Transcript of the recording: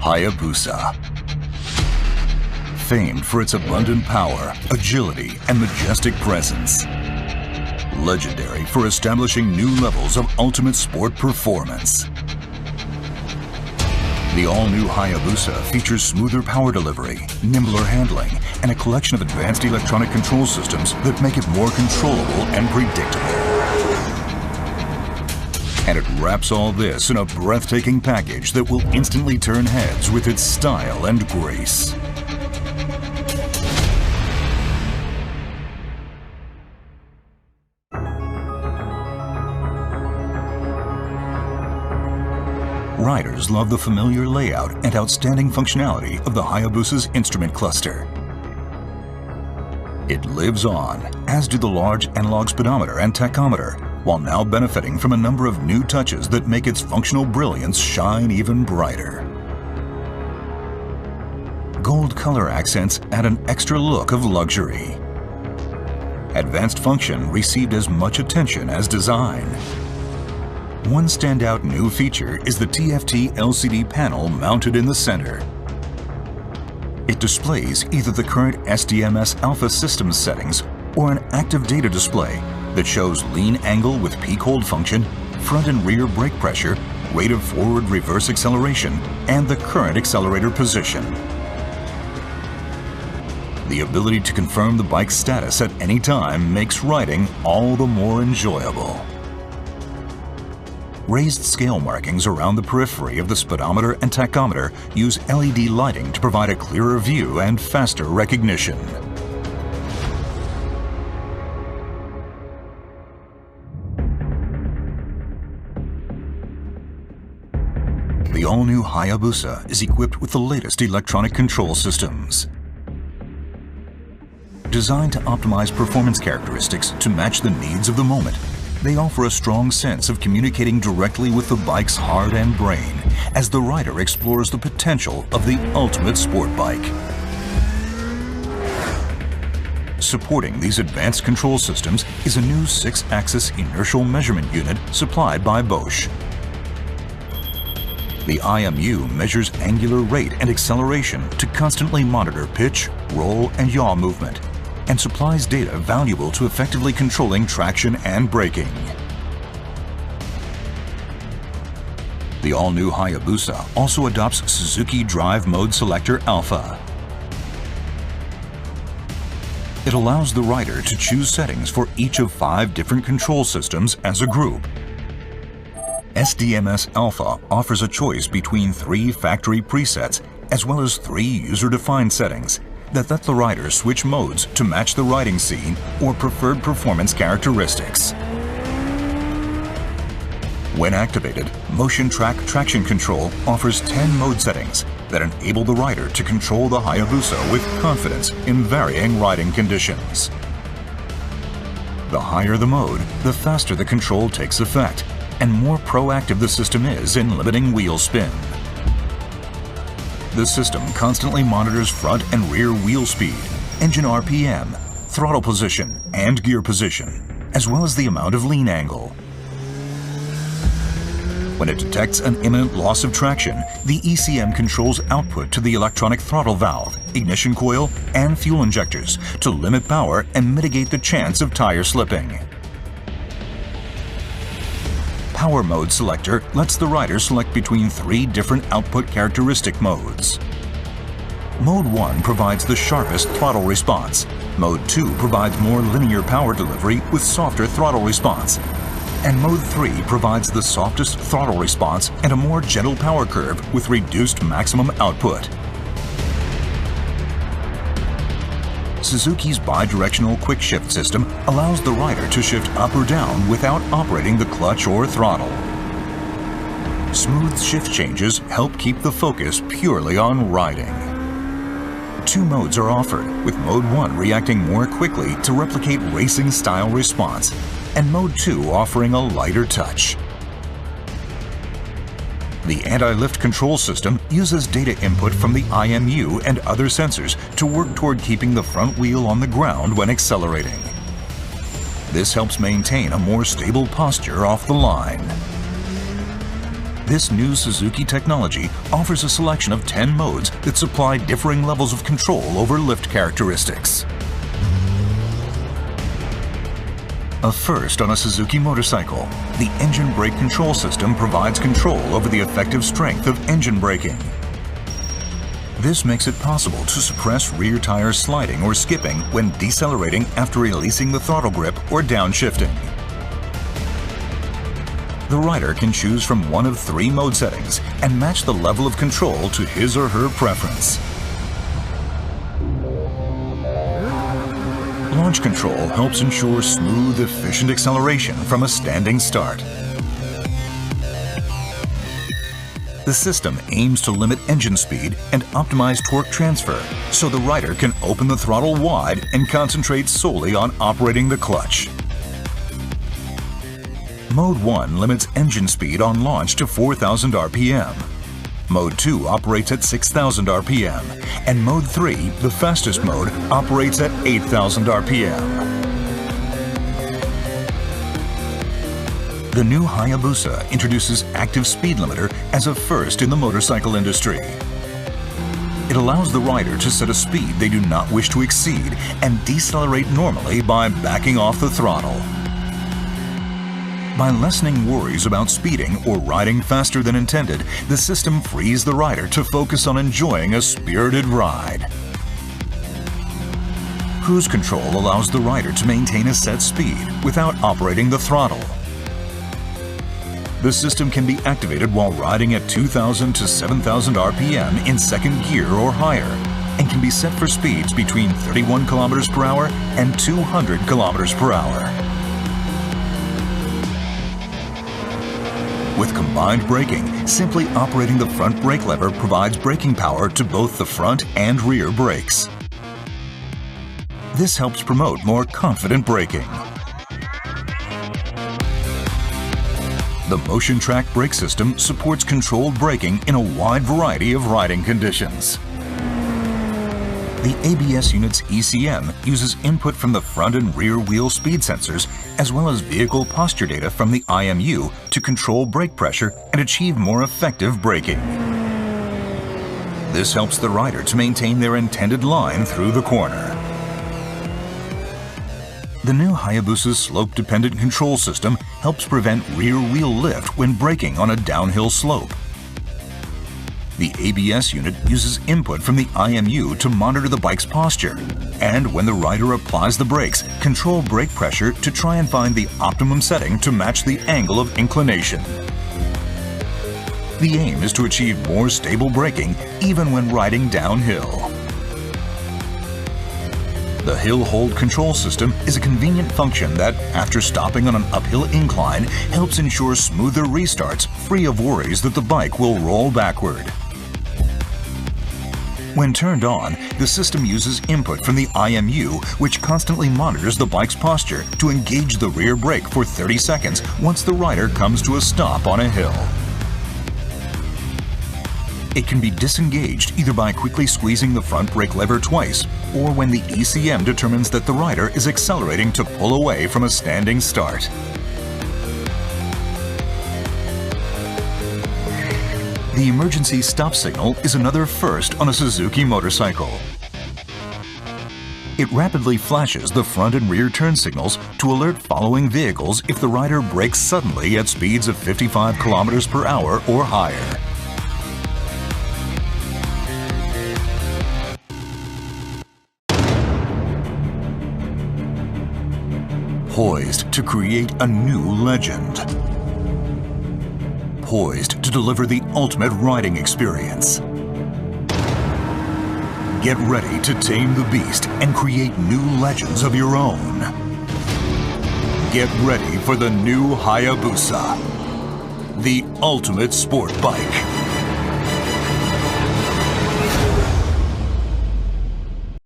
Hayabusa. Famed for its abundant power, agility, and majestic presence. Legendary for establishing new levels of ultimate sport performance. The all-new Hayabusa features smoother power delivery, nimbler handling, and a collection of advanced electronic control systems that make it more controllable and predictable. And it wraps all this in a breathtaking package that will instantly turn heads with its style and grace. Riders love the familiar layout and outstanding functionality of the Hayabusa's instrument cluster. It lives on, as do the large analog speedometer and tachometer, while now benefiting from a number of new touches that make its functional brilliance shine even brighter. Gold color accents add an extra look of luxury. Advanced function received as much attention as design. One standout new feature is the TFT LCD panel mounted in the center. It displays either the current SDMS Alpha systems settings or an active data display that shows lean angle with peak hold function, front and rear brake pressure, rate of forward-reverse acceleration, and the current accelerator position. The ability to confirm the bike's status at any time makes riding all the more enjoyable. Raised scale markings around the periphery of the speedometer and tachometer use LED lighting to provide a clearer view and faster recognition. The all-new Hayabusa is equipped with the latest electronic control systems. Designed to optimize performance characteristics to match the needs of the moment, they offer a strong sense of communicating directly with the bike's heart and brain as the rider explores the potential of the ultimate sport bike. Supporting these advanced control systems is a new 6-axis inertial measurement unit supplied by Bosch. The IMU measures angular rate and acceleration to constantly monitor pitch, roll, and yaw movement, and supplies data valuable to effectively controlling traction and braking. The all-new Hayabusa also adopts Suzuki Drive Mode Selector Alpha. It allows the rider to choose settings for each of 5 different control systems as a group. SDMS Alpha offers a choice between 3 factory presets as well as 3 user-defined settings that let the rider switch modes to match the riding scene or preferred performance characteristics. When activated, Motion Track Traction Control offers 10 mode settings that enable the rider to control the Hayabusa with confidence in varying riding conditions. The higher the mode, the faster the control takes effect, and more proactive the system is in limiting wheel spin. The system constantly monitors front and rear wheel speed, engine RPM, throttle position, and gear position, as well as the amount of lean angle. When it detects an imminent loss of traction, the ECM controls output to the electronic throttle valve, ignition coil, and fuel injectors to limit power and mitigate the chance of tire slipping. Power Mode Selector lets the rider select between 3 different output characteristic modes. Mode 1 provides the sharpest throttle response. Mode 2 provides more linear power delivery with softer throttle response. And Mode 3 provides the softest throttle response and a more gentle power curve with reduced maximum output. Suzuki's bidirectional quick shift system allows the rider to shift up or down without operating the clutch or throttle. Smooth shift changes help keep the focus purely on riding. 2 modes are offered, with Mode 1 reacting more quickly to replicate racing-style response, and Mode 2 offering a lighter touch. The anti-lift control system uses data input from the IMU and other sensors to work toward keeping the front wheel on the ground when accelerating. This helps maintain a more stable posture off the line. This new Suzuki technology offers a selection of 10 modes that supply differing levels of control over lift characteristics. A first on a Suzuki motorcycle, the engine brake control system provides control over the effective strength of engine braking. This makes it possible to suppress rear tires sliding or skipping when decelerating after releasing the throttle grip or downshifting. The rider can choose from one of 3 mode settings and match the level of control to his or her preference. Launch control helps ensure smooth, efficient acceleration from a standing start. The system aims to limit engine speed and optimize torque transfer, so the rider can open the throttle wide and concentrate solely on operating the clutch. Mode 1 limits engine speed on launch to 4,000 RPM. Mode 2 operates at 6,000 RPM, and Mode 3, the fastest mode, operates at 8,000 RPM. The new Hayabusa introduces active speed limiter as a first in the motorcycle industry. It allows the rider to set a speed they do not wish to exceed and decelerate normally by backing off the throttle. By lessening worries about speeding or riding faster than intended, the system frees the rider to focus on enjoying a spirited ride. Cruise control allows the rider to maintain a set speed without operating the throttle. The system can be activated while riding at 2,000 to 7,000 RPM in second gear or higher, and can be set for speeds between 31 km per hour and 200 km per hour. With combined braking, simply operating the front brake lever provides braking power to both the front and rear brakes. This helps promote more confident braking. The Motion Track brake system supports controlled braking in a wide variety of riding conditions. The ABS unit's ECM uses input from the front and rear wheel speed sensors, as well as vehicle posture data from the IMU to control brake pressure and achieve more effective braking. This helps the rider to maintain their intended line through the corner. The new Hayabusa's slope-dependent control system helps prevent rear wheel lift when braking on a downhill slope. The ABS unit uses input from the IMU to monitor the bike's posture, and when the rider applies the brakes, control brake pressure to try and find the optimum setting to match the angle of inclination. The aim is to achieve more stable braking even when riding downhill. The hill hold control system is a convenient function that, after stopping on an uphill incline, helps ensure smoother restarts free of worries that the bike will roll backward. When turned on, the system uses input from the IMU, which constantly monitors the bike's posture to engage the rear brake for 30 seconds once the rider comes to a stop on a hill. It can be disengaged either by quickly squeezing the front brake lever twice, or when the ECM determines that the rider is accelerating to pull away from a standing start. The emergency stop signal is another first on a Suzuki motorcycle. It rapidly flashes the front and rear turn signals to alert following vehicles if the rider brakes suddenly at speeds of 55 km per hour or higher. Poised to create a new legend. Poised to deliver the ultimate riding experience. Get ready to tame the beast and create new legends of your own. Get ready for the new Hayabusa, the ultimate sport bike.